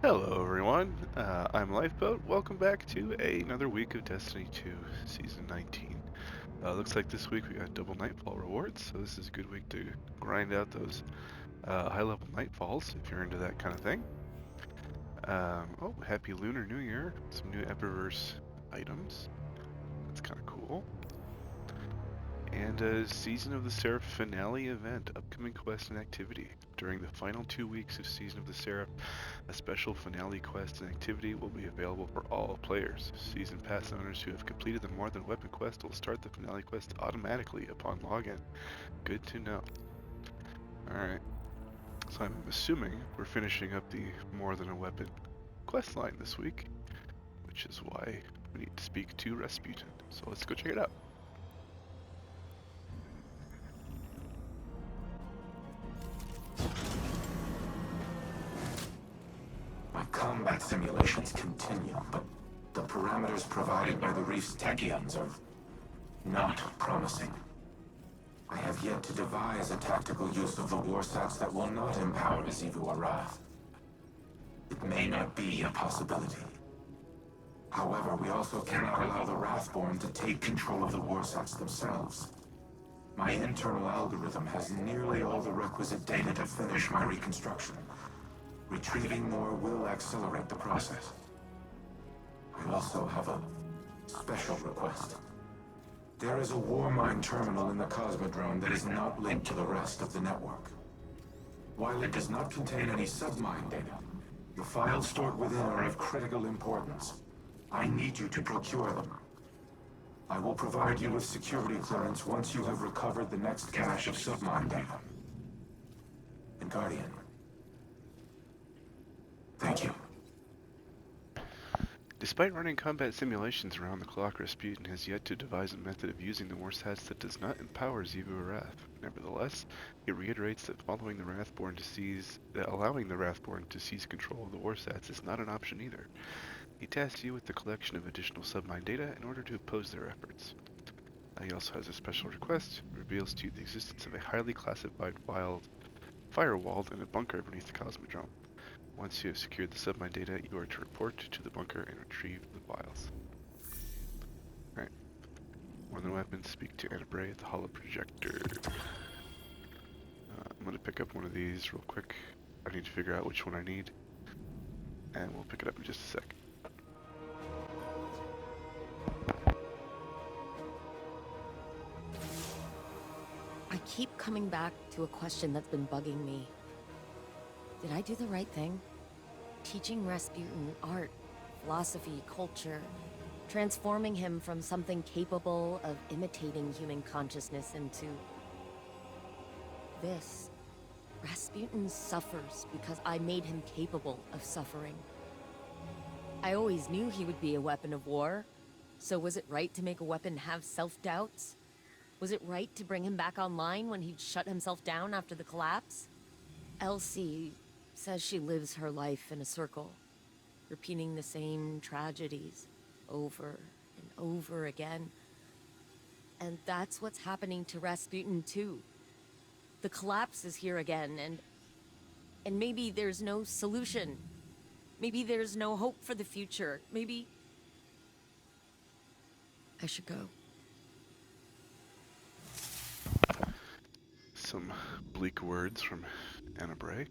Hello everyone, I'm Lifeboat. Welcome back to another week of Destiny 2 Season 19. Looks like this week we got double Nightfall rewards, so this is a good week to grind out those high-level Nightfalls if you're into that kind of thing. Oh, Happy Lunar New Year, some new Eververse items. That's kind of cool. And a Season of the Seraph finale event, upcoming quest and activity. During the final 2 weeks of Season of the Seraph, a special finale quest and activity will be available for all players. Season Pass owners who have completed the More Than Weapon quest will start the finale quest automatically upon login. Good to know. Alright, so I'm assuming we're finishing up the More Than a Weapon quest line this week, which is why we need to speak to Rasputin. So let's go check it out. My combat simulations continue, but the parameters provided by the Reef's Techians are not promising. I have yet to devise a tactical use of the warsats that will not empower Xivu Arath. It may not be a possibility. However, we also cannot allow the Wrathborn to take control of the warsats themselves. My internal algorithm has nearly all the requisite data to finish my reconstruction. Retrieving more will accelerate the process. I also have a special request. There is a Warmind terminal in the Cosmodrome that is not linked to the rest of the network. While it does not contain any submind data, the files stored within are of critical importance. I need you to procure them. I will provide you with security clearance once you have recovered the next cache of submind data. And Guardian, thank you. Despite running combat simulations around the clock, Rasputin has yet to devise a method of using the warsats that does not empower Xivu Arath. Nevertheless, he reiterates that allowing the Wrathborn to seize control of the warsats is not an option either. He tasks you with the collection of additional submine data in order to oppose their efforts. He also has a special request, reveals to you the existence of a highly classified firewall in a bunker beneath the Cosmodrome. Once you have secured the submine data, you are to report to the bunker and retrieve the files. Alright. More Than Weapons, speak to Anna Bray at the holo projector. I'm going to pick up one of these real quick. I need to figure out which one I need. And we'll pick it up in just a sec. I keep coming back to a question that's been bugging me. Did I do the right thing? Teaching Rasputin art, philosophy, culture, transforming him from something capable of imitating human consciousness into this. Rasputin suffers because I made him capable of suffering. I always knew he would be a weapon of war, so was it right to make a weapon have self-doubts? Was it right to bring him back online when he'd shut himself down after the collapse? Elsie says she lives her life in a circle, repeating the same tragedies over and over again. And that's what's happening to Rasputin too. The collapse is here again, and maybe there's no solution. Maybe there's no hope for the future. Maybe I should go. Some bleak words from Anna Bray.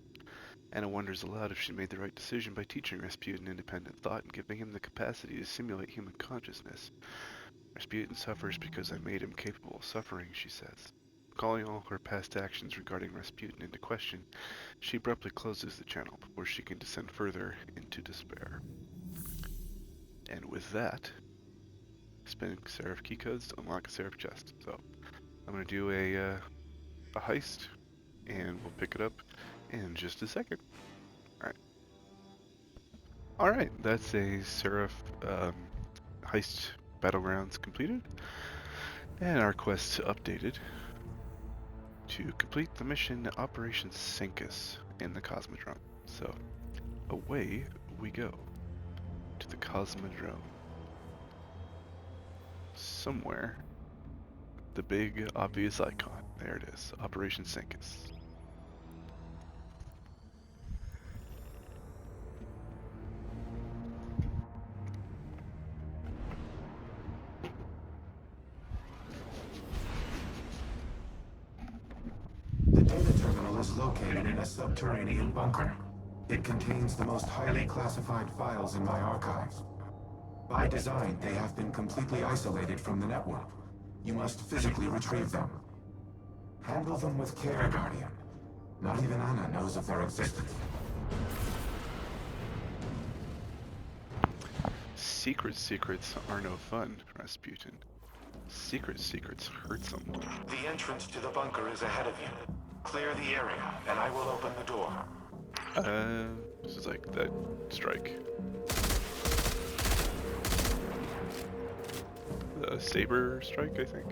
Anna wonders aloud if she made the right decision by teaching Rasputin independent thought and giving him the capacity to simulate human consciousness. Rasputin suffers because I made him capable of suffering, she says. Calling all her past actions regarding Rasputin into question, she abruptly closes the channel before she can descend further into despair. And with that, spend Seraph keycodes to unlock a Seraph chest. So, I'm going to do a heist, and we'll pick it up in just a second. Alright, that's a Seraph heist battlegrounds completed, and our quest updated to complete the mission Operation Sancus in the Cosmodrome. So, away we go to the Cosmodrome. Somewhere, the big obvious icon. There it is, Operation Sancus. located in a subterranean bunker. It contains the most highly classified files in my archives. By design, they have been completely isolated from the network. You must physically retrieve them. Handle them with care, Guardian. Not even Anna knows of their existence. Secrets are no fun, Rasputin. Secrets hurt someone. The entrance to the bunker is ahead of you. Clear the area, and I will open the door. This is like that strike. The saber strike, I think.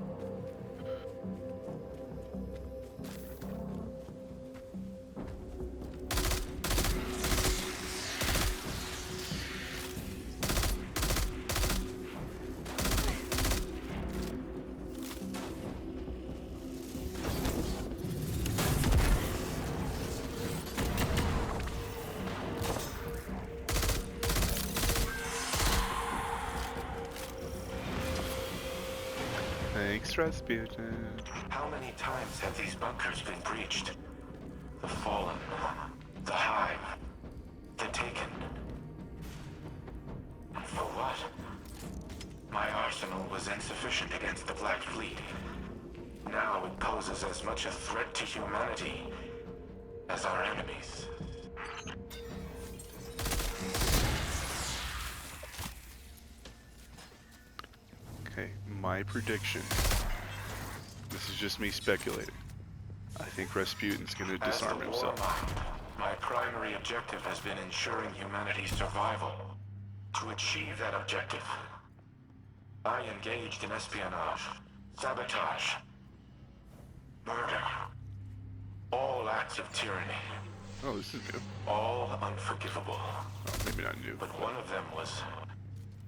Thanks, Rasputin. How many times have these bunkers been breached? The Fallen, the Hive, the Taken. And for what? My arsenal was insufficient against the Black Fleet. Now it poses as much a threat to humanity as our enemies. Okay, my prediction. This is just me speculating. I think Rasputin's gonna disarm himself. My primary objective has been ensuring humanity's survival. To achieve that objective, I engaged in espionage, sabotage, murder. All acts of tyranny. Oh, this is new. All unforgivable. Oh, maybe not new. But one of them was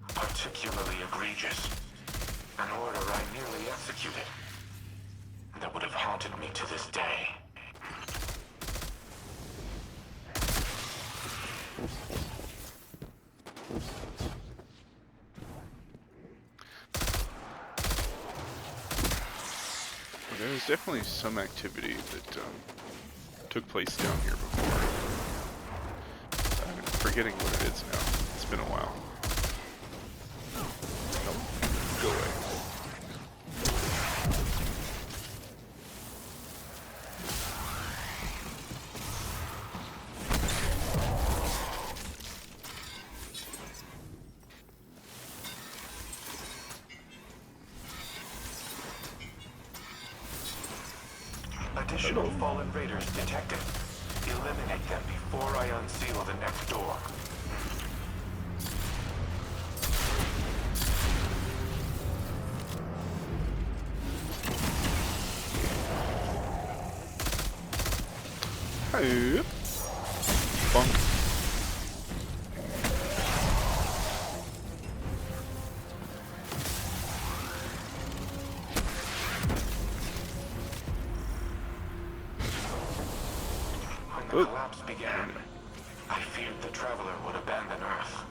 particularly egregious. An order I nearly executed. That would have haunted me to this day. There was definitely some activity that took place down here before. I'm forgetting what it is now. It's been a while. Oh, go away. Additional fallen raiders detected. Eliminate them before I unseal the next door. Hey. Bonk. When the collapse began, I feared the Traveler would abandon Earth.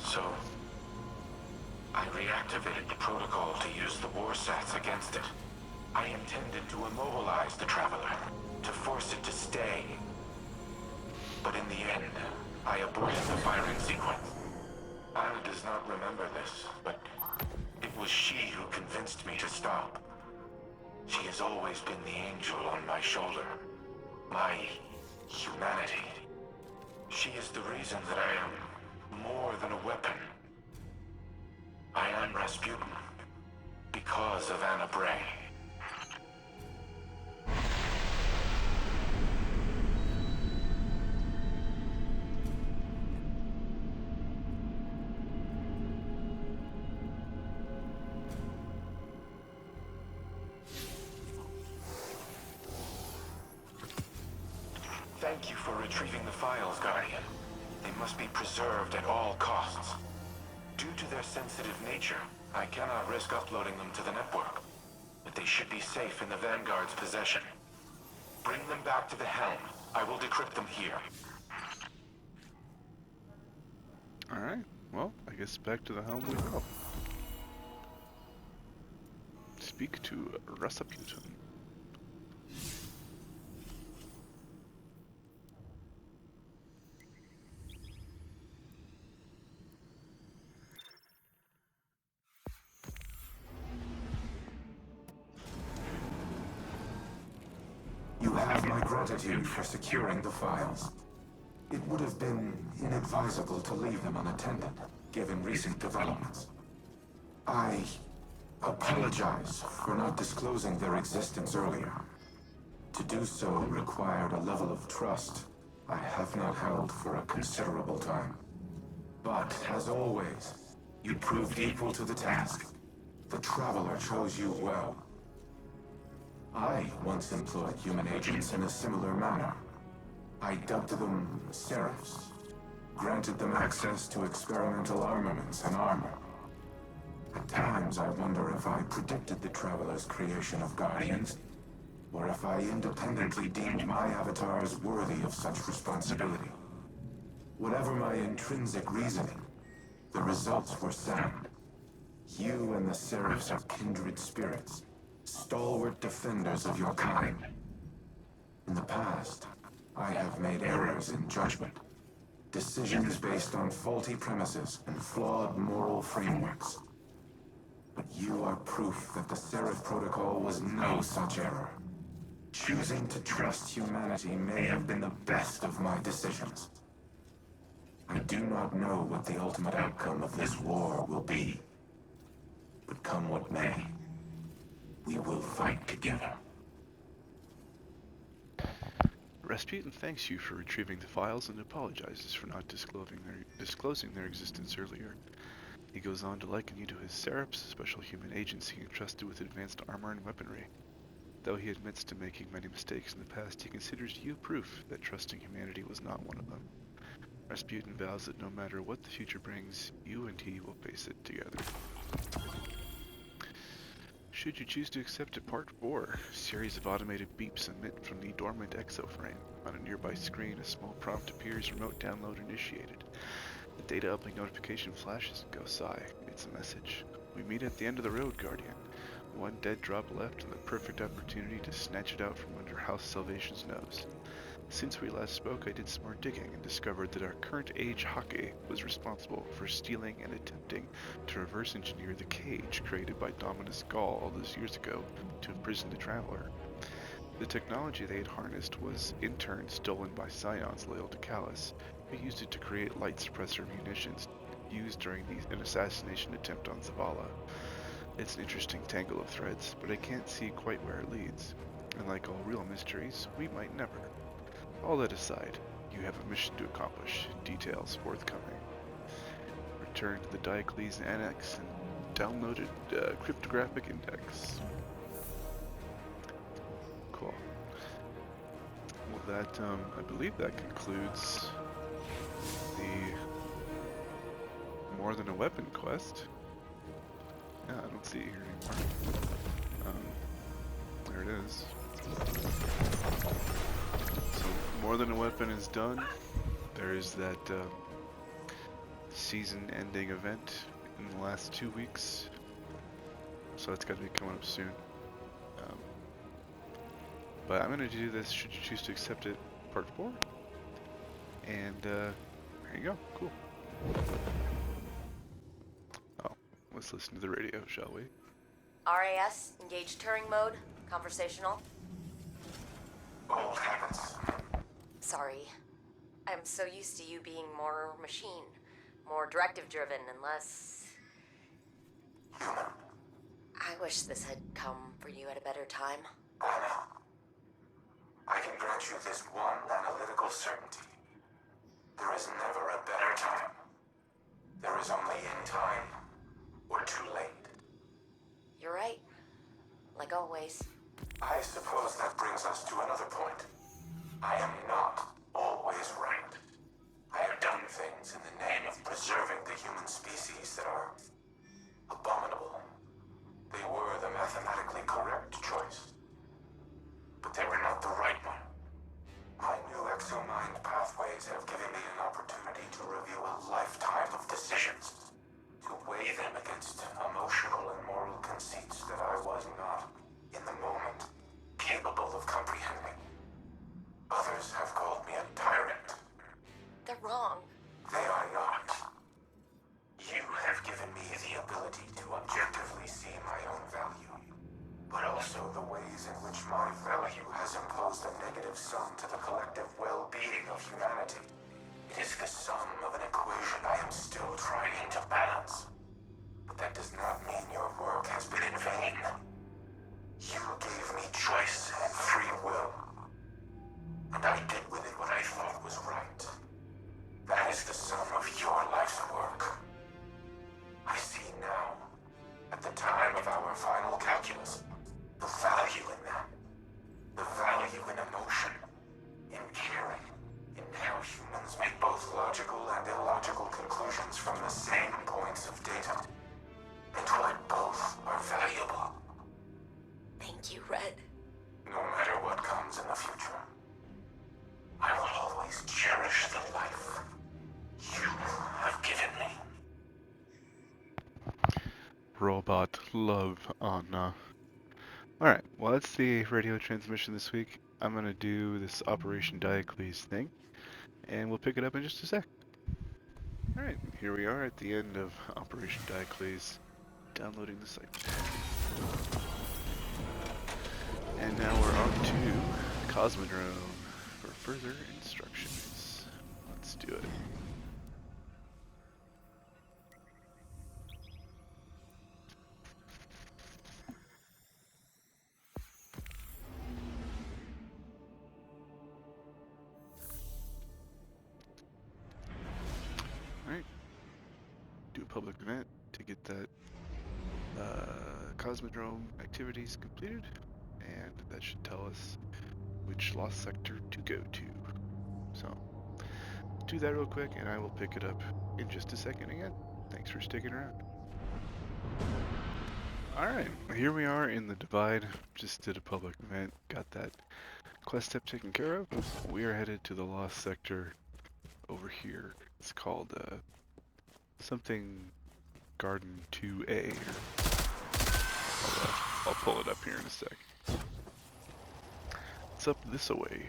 So, I reactivated the protocol to use the war sats against it. I intended to immobilize the Traveler, to force it to stay. But in the end, I aborted the firing sequence. Anna does not remember this, but it was she who convinced me to stop. She has always been the angel on my shoulder. My humanity. She is the reason that I am more than a weapon. I am Rasputin because of Anna Bray. Thank you for retrieving the files, Guardian. They must be preserved at all costs. Due to their sensitive nature, I cannot risk uploading them to the network. But they should be safe in the Vanguard's possession. Bring them back to the helm. I will decrypt them here. Alright, well, I guess back to the helm we go. Speak to Rasputin. gratitude for securing the files. It would have been inadvisable to leave them unattended, given recent developments. I apologize for not disclosing their existence earlier. To do so required a level of trust I have not held for a considerable time. But, as always, you proved equal to the task. The Traveler chose you well. I once employed human agents in a similar manner. I dubbed them Seraphs, granted them access to experimental armaments and armor. At times I wonder if I predicted the Traveler's creation of Guardians, or if I independently deemed my avatars worthy of such responsibility. Whatever my intrinsic reasoning, the results were sound. You and the Seraphs are kindred spirits, stalwart defenders of your kind. In the past, I have made errors in judgment, decisions based on faulty premises and flawed moral frameworks. But you are proof that the Seraph Protocol was no such error. Choosing to trust humanity may have been the best of my decisions. I do not know what the ultimate outcome of this war will be. But come what may, we will fight together. Rasputin thanks you for retrieving the files and apologizes for not disclosing their existence earlier. He goes on to liken you to his Seraphs, a special human agency entrusted with advanced armor and weaponry. Though he admits to making many mistakes in the past, he considers you proof that trusting humanity was not one of them. Rasputin vows that no matter what the future brings, you and he will face it together. Should you choose to accept it, Part 4, a series of automated beeps emit from the dormant exoframe. On a nearby screen, a small prompt appears, remote download initiated. The data uplink notification flashes and goes sigh. It's a message. We meet at the end of the road, Guardian. One dead drop left and the perfect opportunity to snatch it out from under House Salvation's nose. Since we last spoke, I did some more digging and discovered that our current age Hake was responsible for stealing and attempting to reverse engineer the cage created by Dominus Gaul all those years ago to imprison the Traveler. The technology they had harnessed was in turn stolen by Scions loyal to Callus, who used it to create light suppressor munitions used during an assassination attempt on Zavala. It's an interesting tangle of threads, but I can't see quite where it leads. And like all real mysteries, we might never. All that aside, you have a mission to accomplish. Details forthcoming. Return to the Diocles Annex and downloaded cryptographic index. Cool. Well, that I believe that concludes the More Than a Weapon quest. Yeah, I don't see it here anymore. There it is. So, More Than a Weapon is done. There is that season-ending event in the last 2 weeks. So that's got to be coming up soon. But I'm going to do this, should you choose to accept it, Part 4. And there you go. Cool. Oh, let's listen to the radio, shall we? RAS, engage Turing mode, conversational. Old habits. Sorry. I'm so used to you being more machine, more directive-driven and less... I wish this had come for you at a better time. I know. I can grant you this one analytical certainty. There is never a better time. There is only in time or too late. You're right. Like always. I suppose that brings us to another point. I am not always right. I have done things in the name of preserving the human species that are abominable. They were the mathematically correct choice. But they were not the right one. My new exomind pathways have given me an opportunity to review a lifetime of decisions, to weigh them against emotional and moral conceits that I was not, in the moment, capable of comprehending. Others have called me a tyrant, reality. It is the sum of an equation I am still trying to balance. But that does not mean your work has been in vain. You gave me choice and free will. And I did with it what I thought was right. That is the sum of your life's work. I see now, at the time of our final calculus, the value in that. The value in emotion, in caring, in how humans make both logical and illogical conclusions from the same points of data. And why both are valuable. Thank you, Red. No matter what comes in the future, I will always cherish the life you have given me. Robot love on. Alright, well that's the radio transmission this week. I'm gonna do this Operation Diocles thing, and we'll pick it up in just a sec. Alright, here we are at the end of Operation Diocles, downloading the site. And now we're on to Cosmodrome for further instructions. Let's do it. Alright, do a public event to get that Cosmodrome activities completed, and that should tell us which lost sector to go to. So, do that real quick, and I will pick it up in just a second again. Thanks for sticking around. Alright, here we are in the Divide. Just did a public event, got that quest step taken care of. We are headed to the lost sector over here. It's called something Garden 2A. I'll pull it up here in a sec. It's up this way.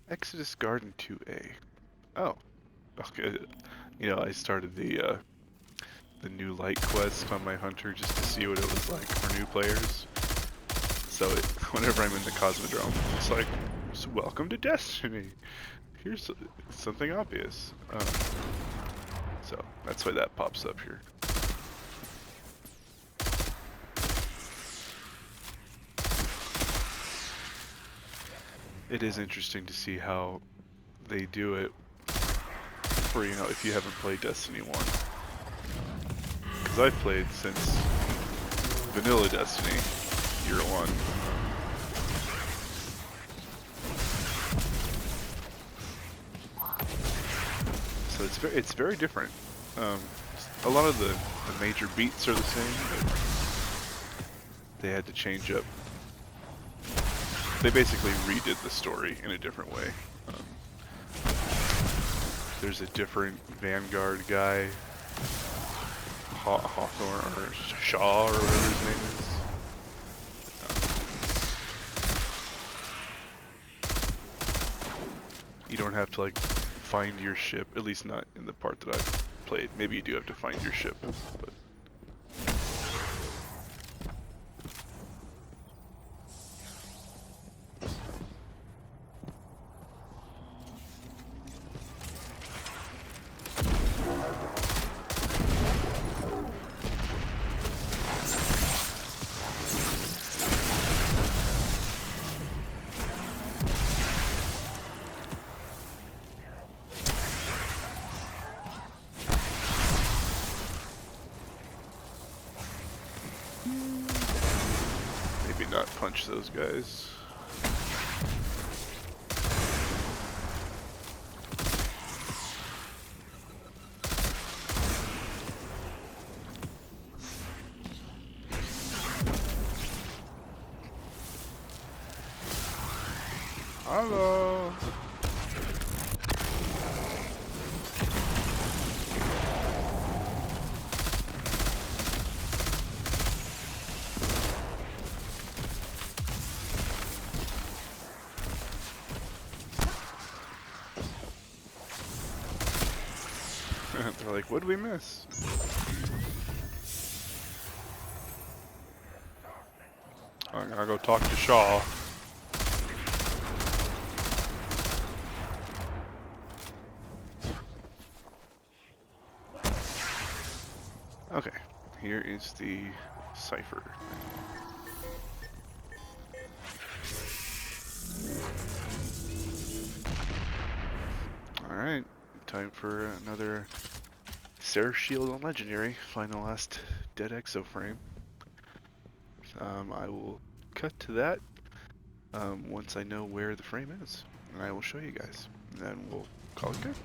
Exodus Garden 2A. Oh, okay. You know, I started the new light quest on my hunter just to see what it was like for new players. So whenever I'm in the Cosmodrome, it's like, welcome to Destiny. Here's something obvious. So that's why that pops up here. It is interesting to see how they do it for, you know, if you haven't played Destiny 1. Because I've played since Vanilla Destiny, Year 1. So it's very different. A lot of the major beats are the same, but they had to change up. They basically redid the story in a different way. There's a different Vanguard guy, Hawthorne or Shaw or whatever his name is. You don't have to like find your ship, at least not in the part that I've played. Maybe you do have to find your ship, but not punch those guys. Hello. They're like, what did we miss? I'm gonna go talk to Shaw. Okay, here is the cipher. Alright, time for another Seraph Shield on Legendary. Find the last dead exoframe. I will cut to that once I know where the frame is. And I will show you guys. And then we'll call it good.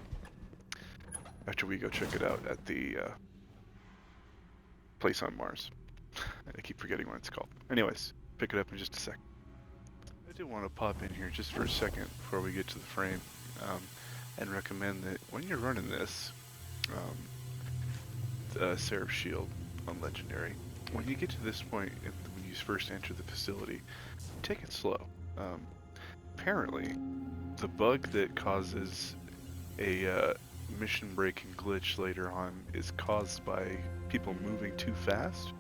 After we go check it out at the place on Mars. I keep forgetting what it's called. Anyways, pick it up in just a sec. I do want to pop in here just for a second before we get to the frame and recommend that when you're running this Seraph Shield on Legendary, when you get to this point when you first enter the facility, take it slow. Apparently, the bug that causes a mission-breaking glitch later on is caused by people moving too fast.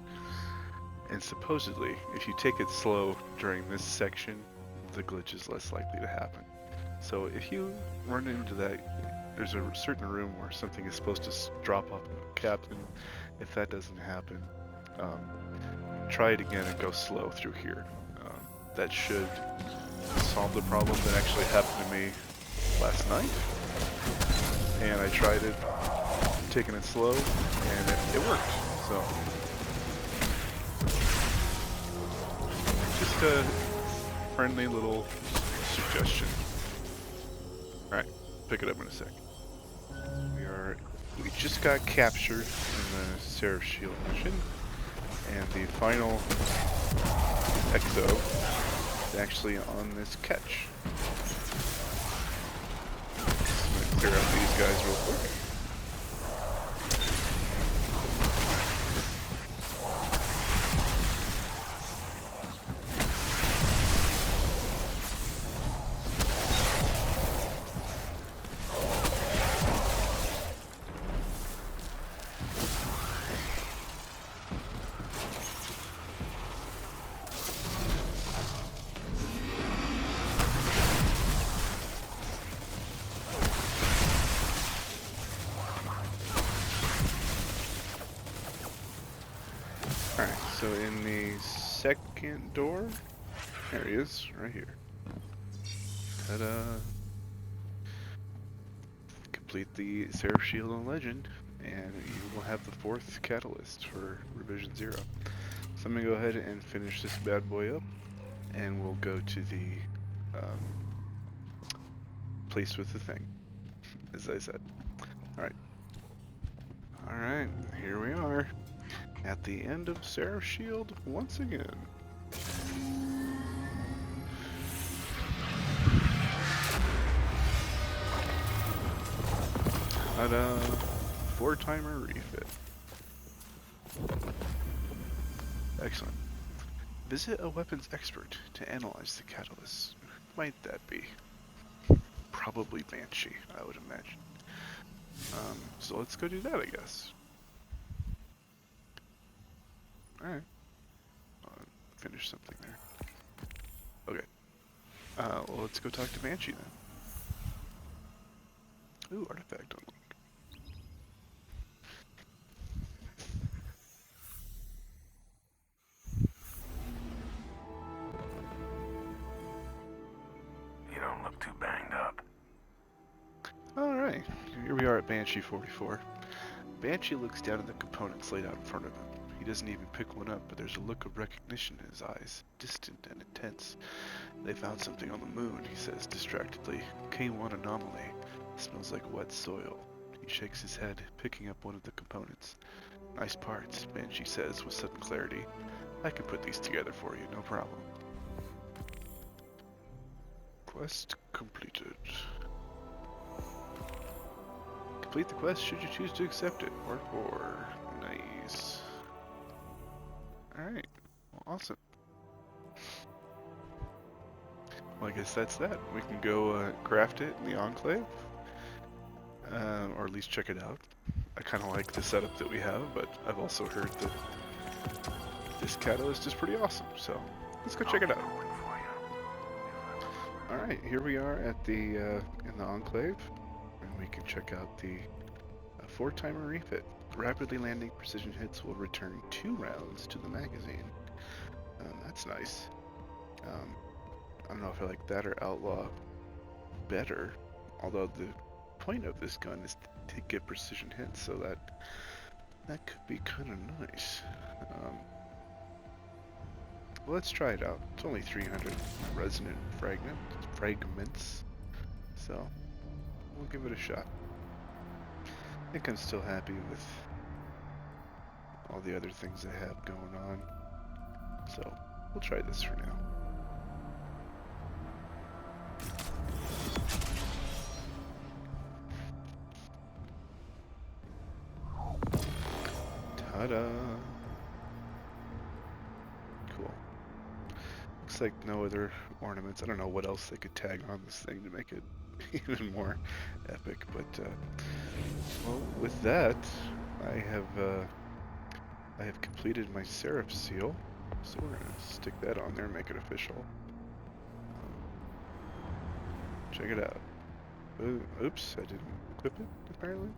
And supposedly, if you take it slow during this section, the glitch is less likely to happen. So if you run into that, there's a certain room where something is supposed to drop off the captain. If that doesn't happen, try it again and go slow through here. That should solve the problem that actually happened to me last night. And I tried it, taking it slow, and it worked. So, just a friendly little suggestion. Alright, pick it up in a sec. We just got captured in the Seraph Shield mission, and the final exo is actually on this catch. I'm gonna clear out these guys real quick. Alright, so in the second door, there he is, right here. Ta-da! Complete the Seraph Shield on Legend, and you will have the 4th catalyst for Revision 0. So I'm going to go ahead and finish this bad boy up, and we'll go to the place with the thing, as I said. Alright. Alright, here we are. At the end of Seraph Shield once again. Ta-da! 4-timer refit. Excellent. Visit a weapons expert to analyze the catalyst. Who might that be? Probably Banshee, I would imagine. So let's go do that, I guess. Alright. Finish something there. Okay. Well, let's go talk to Banshee then. Ooh, artifact unlock. You don't look too banged up. Alright, here we are at Banshee 44. Banshee looks down at the components laid out in front of him. He doesn't even pick one up, but there's a look of recognition in his eyes, distant and intense. They found something on the moon, he says distractedly. K1 anomaly. Smells like wet soil. He shakes his head, picking up one of the components. Nice parts, Banshee says with sudden clarity. I can put these together for you, no problem. Quest completed. Complete the quest should you choose to accept it. Part 4. Nice. Alright. Well, awesome. Well, I guess that's that. We can go craft it in the Enclave. or at least check it out. I kind of like the setup that we have, but I've also heard that this catalyst is pretty awesome, so let's go check it out. Alright, here we are at the in the Enclave, and we can check out the 4-timer refit. Rapidly landing precision hits will return 2 rounds to the magazine. That's nice. I don't know if I like that or Outlaw better, although the point of this gun is to get precision hits, so that could be kind of nice. Well, let's try it out. It's only 300 resonant fragments, so we'll give it a shot. I think I'm still happy with all the other things I have going on, so we'll try this for now. Ta-da! Cool. Looks like no other ornaments. I don't know what else they could tag on this thing to make it even more epic, but well, with that, I have completed my Seraph seal, so we're gonna stick that on there and make it official. Check it out. Oops, I didn't equip it, apparently.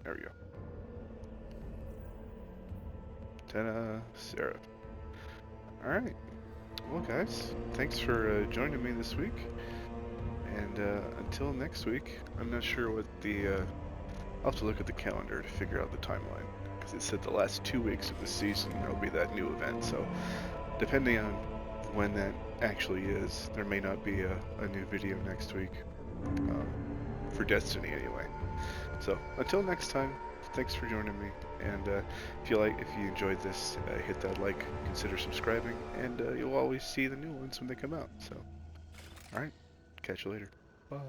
There we go. Ta-da, Seraph. Alright. Well, guys, thanks for joining me this week. And until next week, I'm not sure what the... I'll have to look at the calendar to figure out the timeline. Because it said the last 2 weeks of the season there'll be that new event. So, depending on when that actually is, there may not be a new video next week. For Destiny, anyway. So, until next time, thanks for joining me. And if you enjoyed this, hit that like, consider subscribing, and you'll always see the new ones when they come out. So, alright, catch you later. Bye.